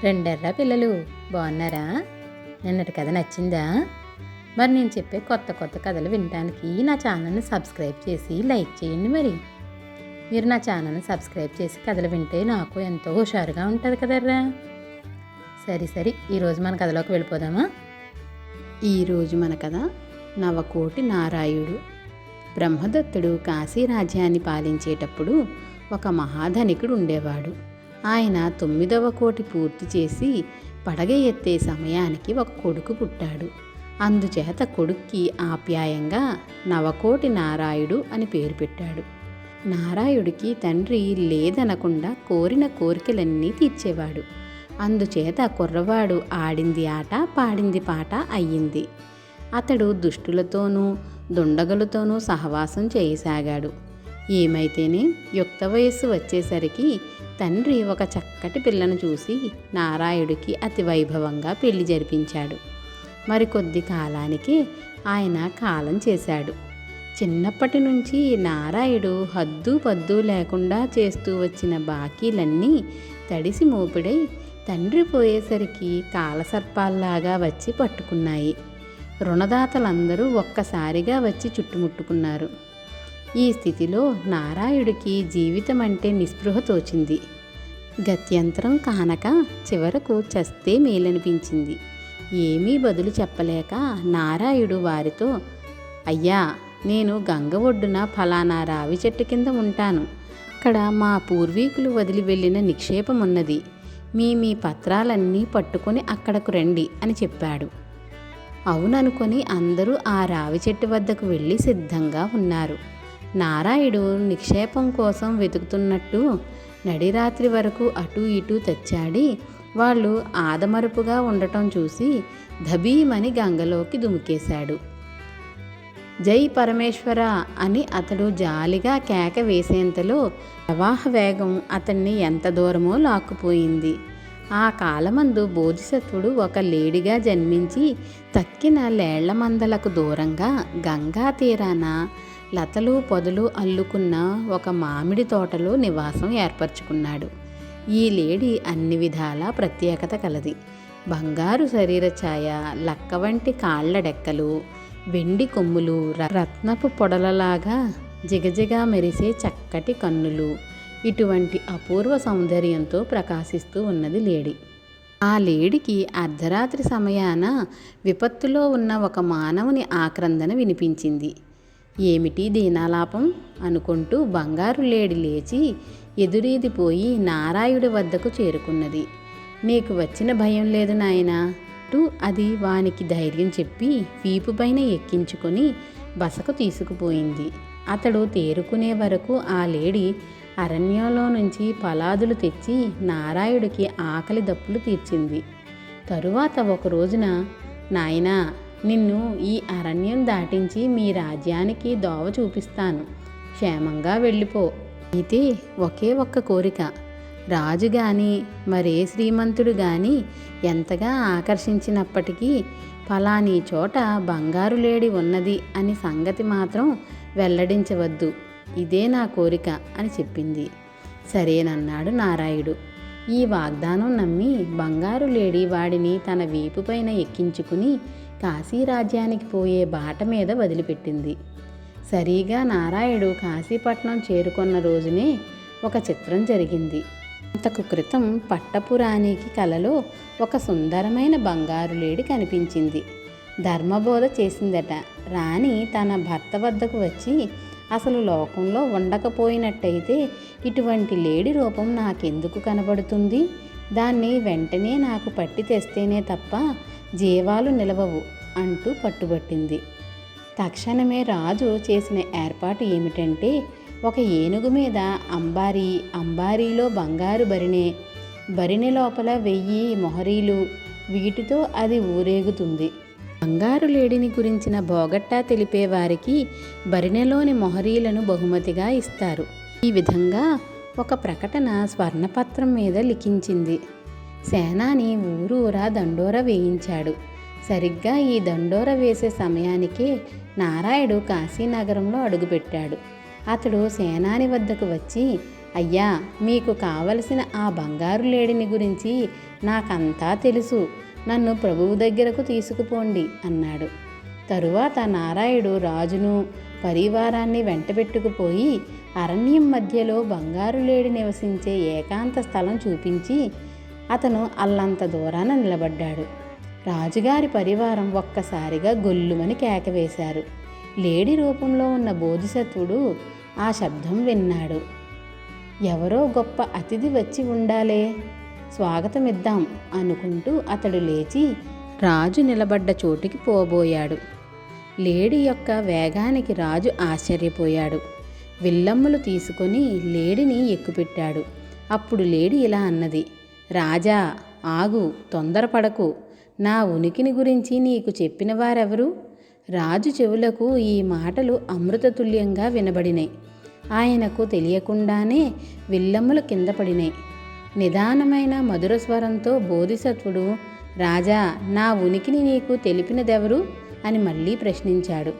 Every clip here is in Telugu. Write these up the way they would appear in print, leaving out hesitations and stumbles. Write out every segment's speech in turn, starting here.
రెండెర్ర పిల్లలు బాగున్నారా? నిన్నటి కథ నచ్చిందా? మరి నేను చెప్పే కొత్త కొత్త కథలు వినడానికి నా ఛానల్ని సబ్స్క్రైబ్ చేసి లైక్ చేయండి. మరి మీరు నా ఛానల్ని సబ్స్క్రైబ్ చేసి కథలు వింటే నాకు ఎంతో హుషారుగా ఉంటుంది కదర్రా. సరే ఈరోజు మన కథలోకి వెళ్ళిపోదామా? ఈరోజు మన కథ నవకోటి నారాయుడు. బ్రహ్మదత్తుడు కాశీ రాజ్యాన్ని పాలించేటప్పుడు ఒక మహాధనికుడు ఉండేవాడు. ఆయన 9వ కోటి పూర్తి చేసి పడగ ఎత్తే సమయానికి ఒక కొడుకు పుట్టాడు. అందుచేత కొడుక్కి ఆప్యాయంగా నవకోటి నారాయుడు అని పేరు పెట్టాడు. నారాయుడికి తండ్రి లేదనకుండా కోరిన కోరికలన్నీ తీర్చేవాడు. అందుచేత కుర్రవాడు ఆడింది ఆట పాడింది పాట అయ్యింది. అతడు దుష్టులతోనూ దుండగులతోనూ సహవాసం చేయసాగాడు. ఏమైతేనే యుక్త వయస్సు వచ్చేసరికి తండ్రి ఒక చక్కటి పిల్లను చూసి నారాయుడికి అతి వైభవంగా పెళ్లి జరిపించాడు. మరికొద్ది కాలానికి ఆయన కాలం చేశాడు. చిన్నప్పటి నుంచి నారాయుడు హద్దు పద్దు లేకుండా చేస్తూ వచ్చిన బాకీలన్నీ తడిసి మోపిడై తండ్రి పోయేసరికి కాలసర్పాల్లాగా వచ్చి పట్టుకున్నాయి. రుణదాతలందరూ ఒక్కసారిగా వచ్చి చుట్టుముట్టుకున్నారు. ఈ స్థితిలో నారాయుడికి జీవితం అంటే నిస్పృహ తోచింది. గత్యంతరం కానక చివరకు చస్తే మేలనిపించింది. ఏమీ బదులు చెప్పలేక నారాయుడు వారితో, అయ్యా, నేను గంగ ఒడ్డున ఫలానా రావి చెట్టు కింద ఉంటాను. అక్కడ మా పూర్వీకులు వదిలి వెళ్ళిన నిక్షేపం ఉన్నది. మీ పత్రాలన్నీ పట్టుకొని అక్కడకు రండి అని చెప్పాడు. అవుననుకొని అందరూ ఆ రావి చెట్టు వద్దకు వెళ్ళి సిద్ధంగా ఉన్నారు. నారాయుడు నిక్షేపం కోసం వెతుకుతున్నట్టు నడిరాత్రి వరకు అటూ ఇటూ తెచ్చాడి. వాళ్ళు ఆదమరుపుగా ఉండటం చూసి ధబీమని గంగలోకి దుమికేశాడు. జై పరమేశ్వర అని అతడు జాలిగా కేక వేసేంతలో ప్రవాహ వేగం అతన్ని ఎంత దూరమో లాక్కుపోయింది. ఆ కాలమందు బోధిసత్వుడు ఒక లేడిగా జన్మించి తక్కిన లేళ్ల మందలకు దూరంగా గంగా తీరాన లతలు పొదలు అల్లుకున్న ఒక మామిడి తోటలో నివాసం ఏర్పరచుకున్నాడు. ఈ లేడి అన్ని విధాలా ప్రత్యేకత కలది. బంగారు శరీర ఛాయ, లక్క వంటి కాళ్ల డెక్కలు, వెండి కొమ్ములు, రత్నపు పొడలలాగా జిగజిగా మెరిసే చక్కటి కన్నులు, ఇటువంటి అపూర్వ సౌందర్యంతో ప్రకాశిస్తూ ఉన్నది లేడి. ఆ లేడికి అర్ధరాత్రి సమయాన విపత్తులో ఉన్న ఒక మానవుని ఆక్రందన వినిపించింది. ఏమిటి దీనాలాపం అనుకుంటూ బంగారు లేడి లేచి ఎదురీదిపోయి నారాయుడి వద్దకు చేరుకున్నది. నీకు వచ్చిన భయం లేదు నాయనా అంటూ అది వానికి ధైర్యం చెప్పి వీపు పైన ఎక్కించుకొని బసకు తీసుకుపోయింది. అతడు తేరుకునే వరకు ఆ లేడి అరణ్యంలో నుంచి ఫలాదులు తెచ్చి నారాయుడికి ఆకలి దప్పులు తీర్చింది. తరువాత ఒక రోజున, నాయనా, నిన్ను ఈ అరణ్యం దాటించి మీ రాజ్యానికి దోవ చూపిస్తాను, క్షేమంగా వెళ్ళిపో. అయితే ఒకే ఒక్క కోరిక, రాజు గాని మరే శ్రీమంతుడు గాని ఎంతగా ఆకర్షించినప్పటికీ ఫలానీ చోట బంగారు లేడి ఉన్నది అని సంగతి మాత్రం వెల్లడించవద్దు. ఇదే నా కోరిక అని చెప్పింది. సరేనన్నాడు నారాయుడు. ఈ వాగ్దానం నమ్మి బంగారు లేడి వాడిని తన వీపు పైన ఎక్కించుకుని కాశీరాజ్యానికి పోయే బాట మీద వదిలిపెట్టింది. సరిగా నారాయుడు కాశీపట్నం చేరుకున్న రోజునే ఒక చిత్రం జరిగింది. అంతకు క్రితం పట్టపురాణికి కలలో ఒక సుందరమైన బంగారు లేడి కనిపించింది. ధర్మబోధ చేసిందట. రాణి తన భర్త వద్దకు వచ్చి, అసలు లోకంలో ఉండకపోయినట్టయితే ఇటువంటి లేడి రూపం నాకెందుకు కనబడుతుంది? దాన్ని వెంటనే నాకు పట్టి తెస్తేనే తప్ప జీవాలు నిలవవు అంటూ పట్టుబట్టింది. తక్షణమే రాజు చేసిన ఏర్పాటు ఏమిటంటే, ఒక ఏనుగు మీద అంబారీలో బంగారు బరిణె లోపల 1000 మొహరీలు, వీటితో అది ఊరేగుతుంది. బంగారు లేడిని గురించిన బోగట్టా తెలిపేవారికి బరిణెలోని మొహరీలను బహుమతిగా ఇస్తారు. ఈ విధంగా ఒక ప్రకటన స్వర్ణపత్రం మీద లిఖించింది. సేనాని ఊరూరా దండోర వేయించాడు. సరిగ్గా ఈ దండోర వేసే సమయానికే నారాయుడు కాశీనగరంలో అడుగుపెట్టాడు. అతడు సేనాని వద్దకు వచ్చి, అయ్యా, మీకు కావలసిన ఆ బంగారు లేడిని గురించి నాకంతా తెలుసు, నన్ను ప్రభువు దగ్గరకు తీసుకుపోండి అన్నాడు. తరువాత నారాయుడు రాజును పరివారాన్ని వెంటబెట్టుకుపోయి అరణ్యం మధ్యలో బంగారు లేడి నివసించే ఏకాంత స్థలం చూపించి అతను అల్లంత దూరాన నిలబడ్డాడు. రాజుగారి పరివారం ఒక్కసారిగా గొల్లుమని కేకవేశారు. లేడి రూపంలో ఉన్న బోధిసత్వుడు ఆ శబ్దం విన్నాడు. ఎవరో గొప్ప అతిథి వచ్చి ఉండాలే, స్వాగతమిద్దాం అనుకుంటూ అతడు లేచి రాజు నిలబడ్డ చోటికి పోబోయాడు. లేడి యొక్క వేగానికి రాజు ఆశ్చర్యపోయాడు. విల్లమ్ములు తీసుకొని లేడిని ఎక్కుపెట్టాడు. అప్పుడు లేడి ఇలా అన్నది, రాజా, ఆగు, తొందరపడకు. నా ఉనికిని గురించి నీకు చెప్పిన వారెవరు? రాజు చెవులకు ఈ మాటలు అమృతతుల్యంగా వినబడినాయి. ఆయనకు తెలియకుండానే విల్లమ్ములు కింద పడినాయి. నిదానమైన మధుర స్వరంతో బోధిసత్వుడు, రాజా, నా ఉనికిని నీకు తెలిపినదెవరు అని మళ్ళీ ప్రశ్నించాడు.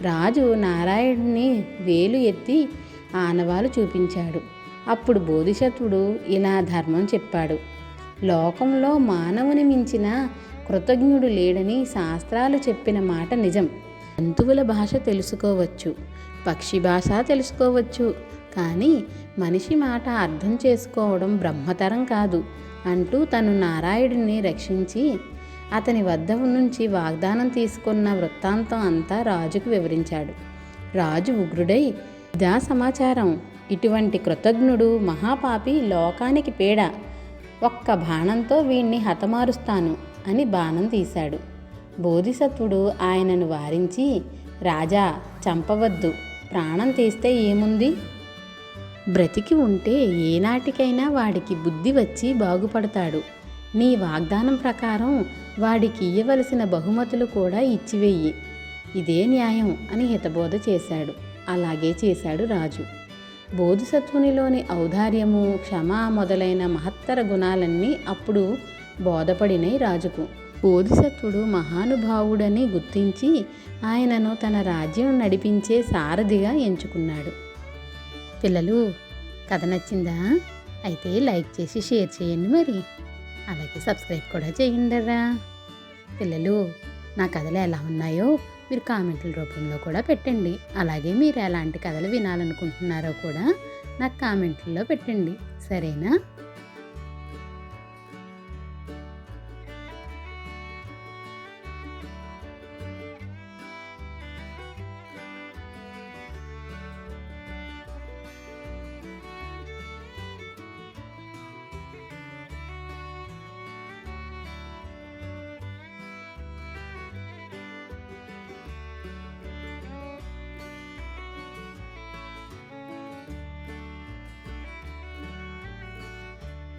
రాజు నారాయణుని వేలు ఎత్తి ఆనవాలు చూపించాడు. అప్పుడు బోధిసత్వుడు ఇలా ధర్మం చెప్పాడు. లోకంలో మానవుని మించిన కృతజ్ఞుడు లేడని శాస్త్రాలు చెప్పిన మాట నిజం. జంతువుల భాష తెలుసుకోవచ్చు, పక్షి భాష తెలుసుకోవచ్చు, కానీ మనిషి మాట అర్థం చేసుకోవడం బ్రహ్మతరం కాదు అంటూ తను నారాయణుడిని రక్షించి అతని వద్ద నుంచి వాగ్దానం తీసుకున్న వృత్తాంతం అంతా రాజుకు వివరించాడు. రాజు ఉగ్రుడై, ఇదా సమాచారం? ఇటువంటి కృతజ్ఞుడు మహాపాపి లోకానికి పీడ. ఒక్క బాణంతో వీణ్ణి హతమారుస్తాను అని బాణం తీశాడు. బోధిసత్వుడు ఆయనను వారించి, రాజా, చంపవద్దు, ప్రాణం తీస్తే ఏముంది? బ్రతికి ఉంటే ఏనాటికైనా వాడికి బుద్ధి వచ్చి బాగుపడతాడు. నీ వాగ్దానం ప్రకారం వాడికి ఇయ్యవలసిన బహుమతులు కూడా ఇచ్చివేయి. ఇదే న్యాయం అని హితబోధ చేశాడు. అలాగే చేశాడు రాజు. బోధిసత్వునిలోని ఔదార్యము, క్షమ మొదలైన మహత్తర గుణాలన్నీ అప్పుడు బోధపడినై రాజుకు. బోధిసత్వుడు మహానుభావుడని గుర్తించి ఆయనను తన రాజ్యం నడిపించే సారథిగా ఎంచుకున్నాడు. పిల్లలు, కథ నచ్చిందా? అయితే లైక్ చేసి షేర్ చేయండి, మరి అలాగే సబ్స్క్రైబ్ కూడా చేయండిరా. పిల్లలు, నా కథలు ఎలా ఉన్నాయో మీరు కామెంట్ల రూపంలో కూడా పెట్టండి. అలాగే మీరు ఎలాంటి కథలు వినాలనుకుంటున్నారో కూడా నాకు కామెంట్లలో పెట్టండి, సరేనా?